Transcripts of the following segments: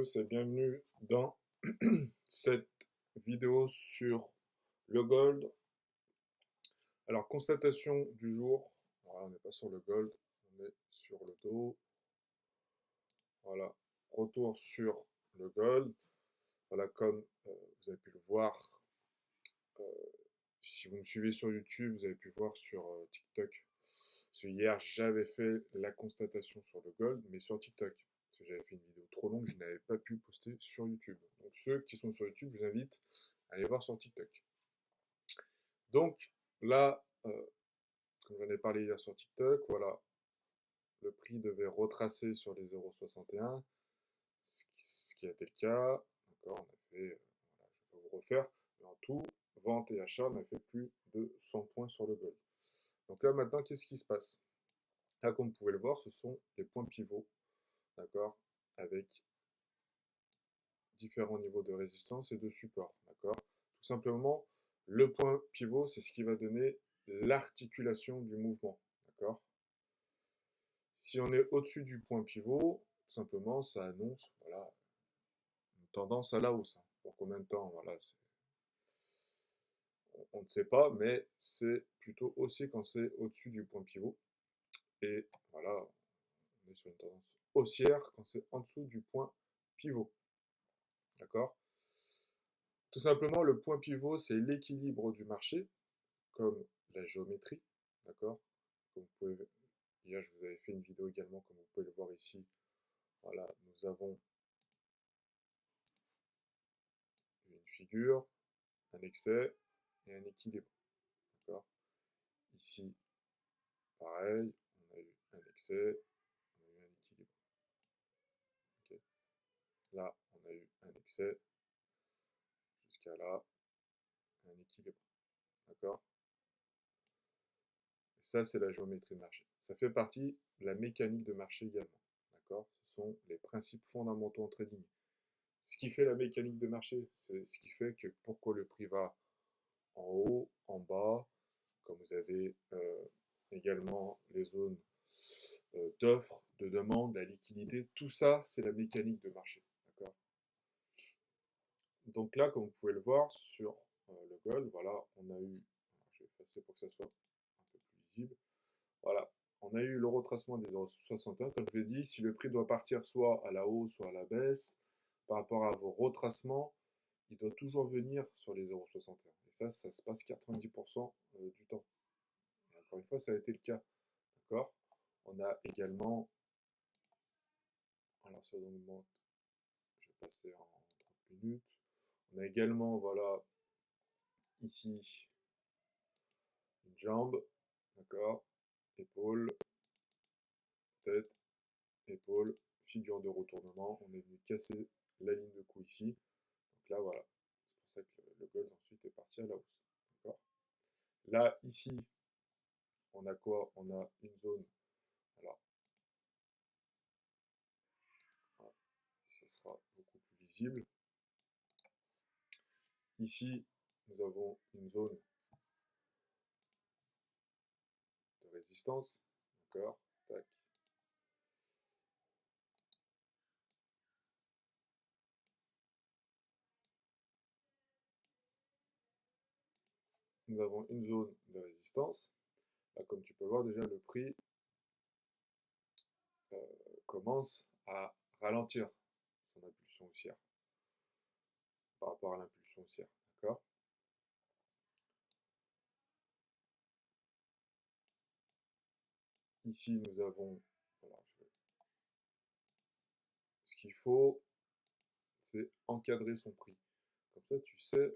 tous et bienvenue dans cette vidéo sur le gold. Alors, constatation du jour, voilà, on n'est pas sur le gold, on est sur le dos. Voilà, retour sur le gold. Voilà, comme vous avez pu le voir, euh, si vous me suivez sur YouTube, vous avez pu voir sur TikTok. Parce que hier, j'avais fait la constatation sur le gold, mais sur TikTok. Parce que j'avais fait une vidéo trop longue, je n'avais pas pu poster sur YouTube. Donc ceux qui sont sur YouTube, je vous invite à aller voir sur TikTok. Donc là, comme j'en ai parlé hier sur TikTok, voilà, le prix devait retracer sur les 0,61, ce qui a été le cas. D'accord, on a fait, voilà, je ne vais pas vous refaire, mais en tout, vente et achat, on a fait plus de 100 points sur le gold. Donc là maintenant, qu'est-ce qui se passe? Là, comme vous pouvez le voir, ce sont les points pivots, d'accord, avec différents niveaux de résistance et de support, d'accord. Tout simplement, le point pivot, c'est ce qui va donner l'articulation du mouvement, d'accord. Si on est au-dessus du point pivot, tout simplement, ça annonce, voilà, une tendance à la hausse. Pour combien de temps, voilà, on ne sait pas, mais c'est plutôt aussi quand c'est au-dessus du point pivot. Et voilà, on est sur une tendance haussière quand c'est en dessous du point pivot. D'accord? Tout simplement, le point pivot, c'est l'équilibre du marché, comme la géométrie. D'accord? Hier, je vous avais fait une vidéo également, comme vous pouvez le voir ici. Voilà, nous avons une figure, un excès et un équilibre. D'accord? Ici, pareil, on a eu un excès, on a eu un équilibre. Okay. Là, on a eu un excès, jusqu'à là, un équilibre. D'accord? Ça, c'est la géométrie de marché. Ça fait partie de la mécanique de marché également. D'accord? Ce sont les principes fondamentaux en trading. Ce qui fait la mécanique de marché, c'est ce qui fait que pourquoi le prix va en haut, en bas, comme vous avez également les zones d'offres, de demande, la liquidité, tout ça, c'est la mécanique de marché. D'accord? Donc là, comme vous pouvez le voir sur le gold, voilà, on a eu, je vais effacer pour que ça soit un peu plus visible, voilà, on a eu le retracement des 0,61. Comme je l'ai dit, si le prix doit partir soit à la hausse, soit à la baisse, par rapport à vos retracements, il doit toujours venir sur les 0,61. Et ça se passe 90% du temps. Et encore une fois, ça a été le cas. D'accord? On a également, alors ça augmente, je vais passer en 30 minutes. On a également, voilà, ici, une jambe, d'accord? Épaule, tête, épaule, figure de retournement. On est venu casser la ligne de coup ici. Donc là, voilà. C'est pour ça que le gold ensuite est parti à la hausse. D'accord? Là, ici, on a quoi? On a une zone. Alors, voilà, ça sera beaucoup plus visible. Ici, nous avons une zone de résistance. D'accord? Tac. Nous avons une zone de résistance. Là, comme tu peux voir, déjà, le prix commence à ralentir son impulsion haussière par rapport à l'impulsion haussière. D'accord? Ici, nous avons, voilà, ce qu'il faut, c'est encadrer son prix. Comme ça, tu sais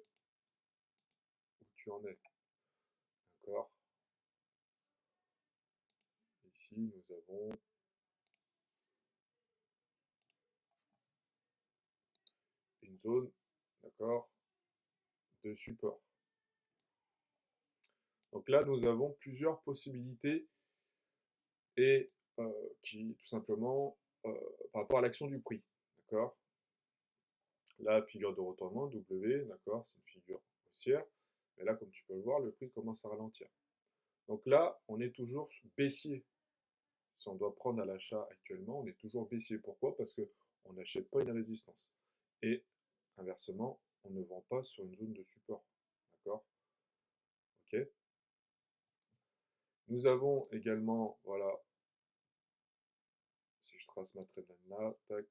où tu en es. D'accord? Ici, nous avons une zone, d'accord, de support. Donc là, nous avons plusieurs possibilités et qui, tout simplement, par rapport à l'action du prix. D'accord? La figure de retournement, W, d'accord, c'est une figure haussière. Mais là, comme tu peux le voir, le prix commence à ralentir. Donc là, on est toujours baissier. Si on doit prendre à l'achat actuellement, on est toujours baissier. Pourquoi? Parce on n'achète pas une résistance. Et inversement, on ne vend pas sur une zone de support. D'accord? Ok. Nous avons également, voilà, si je trace ma trendline là, tac.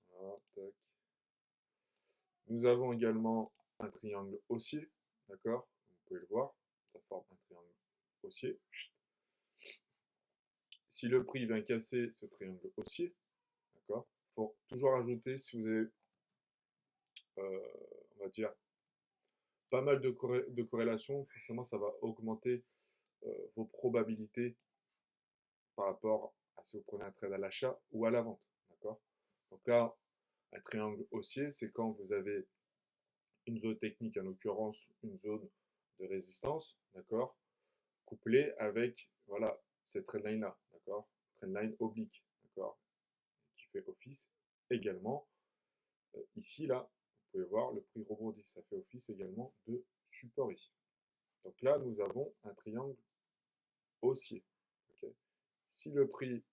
Voilà, tac. Nous avons également un triangle haussier, d'accord? Vous pouvez le voir, ça forme un triangle haussier. Si le prix vient casser ce triangle haussier, d'accord? Il faut toujours ajouter, si vous avez, on va dire, pas mal de corrélations, forcément ça va augmenter vos probabilités par rapport à si vous prenez un trade à l'achat ou à la vente, d'accord? Donc là, un triangle haussier, c'est quand vous avez une zone technique, en l'occurrence une zone de résistance, d'accord, couplée avec, voilà, cette trendline-là, d'accord, trendline oblique, d'accord, qui fait office également, ici, là, vous pouvez voir, le prix rebondit, ça fait office également de support ici. Donc là, nous avons un triangle haussier, ok. Si le prix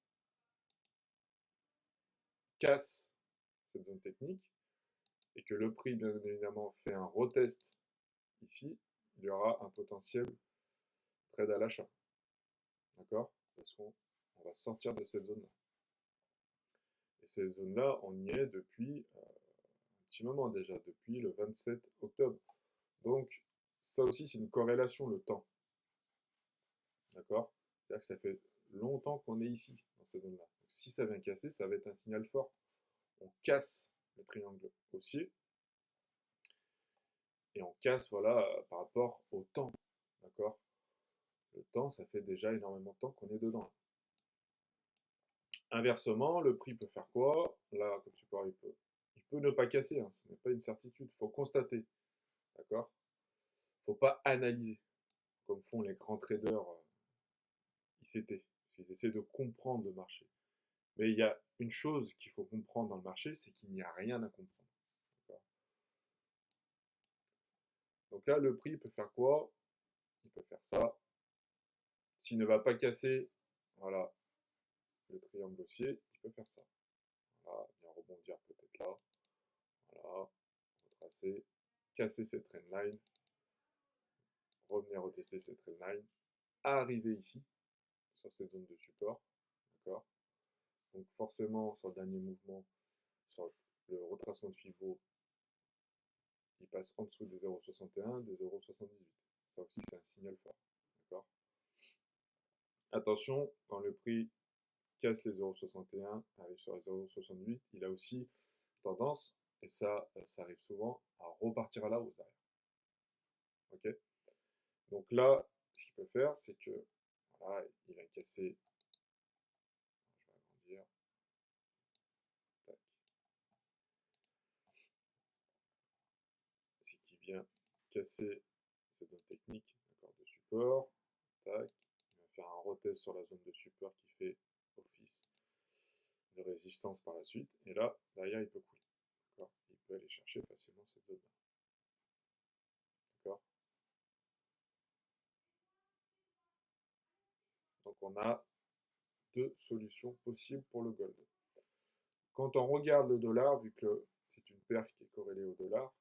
casse cette zone technique, et que le prix, bien évidemment, fait un retest ici, il y aura un potentiel trade à l'achat. D'accord? Parce qu'on va sortir de cette zone-là. Et cette zone-là, on y est depuis un petit moment déjà, depuis le 27 octobre. Donc, ça aussi, c'est une corrélation, le temps. D'accord? C'est-à-dire que ça fait longtemps qu'on est ici, dans cette zone-là. Donc, si ça vient casser, ça va être un signal fort. On casse le triangle haussier, et on casse, voilà, par rapport au temps. D'accord? Le temps, ça fait déjà énormément de temps qu'on est dedans. Inversement, le prix peut faire quoi? Là, comme tu peux voir, il peut ne pas casser, hein, ce n'est pas une certitude, il faut constater. D'accord? Il ne faut pas analyser, comme font les grands traders ICT. Ils essaient de comprendre le marché. Mais il y a une chose qu'il faut comprendre dans le marché, c'est qu'il n'y a rien à comprendre. Donc là, le prix peut faire quoi? Il peut faire ça. S'il ne va pas casser, voilà, le triangle haussier, il peut faire ça. Voilà, bien rebondir peut-être là. Voilà, retracer, casser cette trendline, revenir retester cette trendline, arriver ici, sur cette zone de support, d'accord? Donc forcément, sur le dernier mouvement, sur le retracement de Fibo, il passe en dessous des 0,61, des 0,78. Ça aussi, c'est un signal fort, d'accord? Attention, quand le prix casse les 0,61, arrive sur les 0,68, il a aussi tendance, et ça arrive souvent, à repartir à la hausse derrière. Ok? Donc là, ce qu'il peut faire, c'est que voilà, il va casser. Je vais agrandir. Tac. C'est qu'il vient casser cette zone technique, d'accord, de support. Tac. Il va faire un retest sur la zone de support qui fait office de résistance par la suite. Et là, derrière, il peut couler. D'accord? Il peut aller chercher facilement cette zone-là. D'accord? Donc on a deux solutions possibles pour le gold. Quand on regarde le dollar, vu que c'est une paire qui est corrélée au dollar,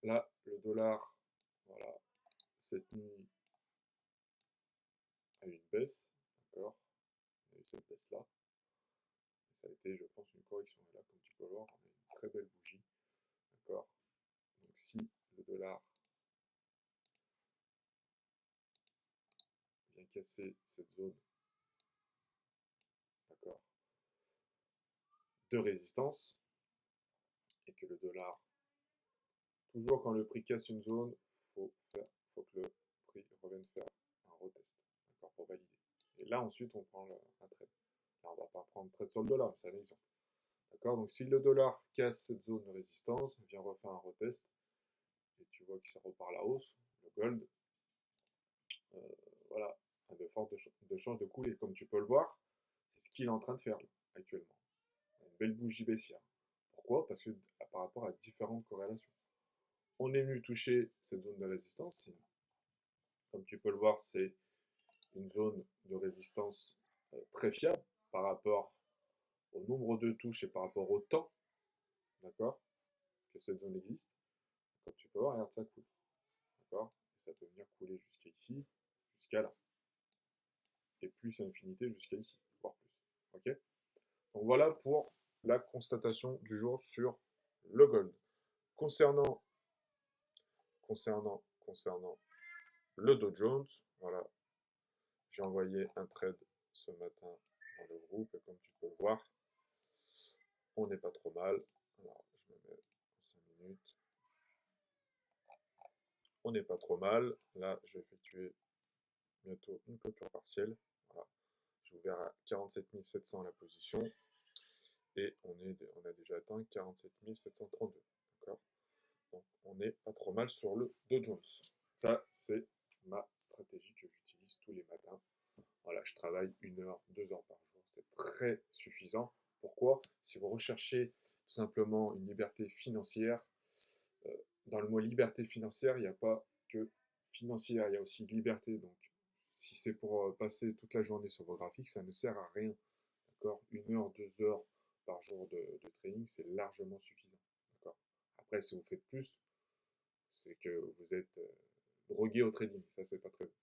là, le dollar, voilà, cette nuit a eu une baisse, d'accord? On a eu cette baisse-là. Ça a été, je pense, une correction. Et là, comme tu peux voir, on a une très belle bougie, d'accord? Donc si le dollar vient casser cette zone, d'accord, de résistance, et que le dollar, toujours quand le prix casse une zone, faut que le prix revienne faire un retest, d'accord, pour valider. Et là, ensuite, on prend un trade. Là, on ne va pas prendre trade sur le dollar, c'est un exemple. D'accord? Donc si le dollar casse cette zone de résistance, vient refaire un retest, et tu vois qu'il repart à la hausse, le gold, euh, voilà, a de fortes chances de couler. Comme tu peux le voir, c'est ce qu'il est en train de faire là, actuellement. Une belle bougie baissière. Pourquoi? Parce que par rapport à différentes corrélations. on est venu toucher cette zone de résistance. Comme tu peux le voir, c'est une zone de résistance très fiable par rapport au nombre de touches et par rapport au temps, d'accord, que cette zone existe. Comme tu peux voir, regarde, ça coule, d'accord, et ça peut venir couler jusqu'à ici, jusqu'à là, et plus à infinité jusqu'à ici, voire plus, ok. Donc voilà pour la constatation du jour sur le gold. Concernant, concernant le Dow Jones, voilà, j'ai envoyé un trade ce matin dans le groupe et comme tu peux le voir, on n'est pas trop mal. Alors, je me mets 5 minutes. On n'est pas trop mal. Là, je vais effectuer bientôt une clôture partielle. Voilà. J'ai ouvert à 47 700 la position et on a déjà atteint 47 732. D'accord. Donc, on n'est pas trop mal sur le Dow Jones. Ça, c'est ma stratégie que j'utilise tous les matins. Voilà, je travaille 1 heure, 2 heures par jour. C'est très suffisant. Pourquoi? Si vous recherchez tout simplement une liberté financière, dans le mot liberté financière, il n'y a pas que financière, il y a aussi liberté. Donc, si c'est pour passer toute la journée sur vos graphiques, ça ne sert à rien. D'accord? 1 heure, 2 heures par jour de trading, c'est largement suffisant. D'accord? Après, si vous faites plus, c'est que vous êtes drogué au trading. Ça, c'est pas très bon.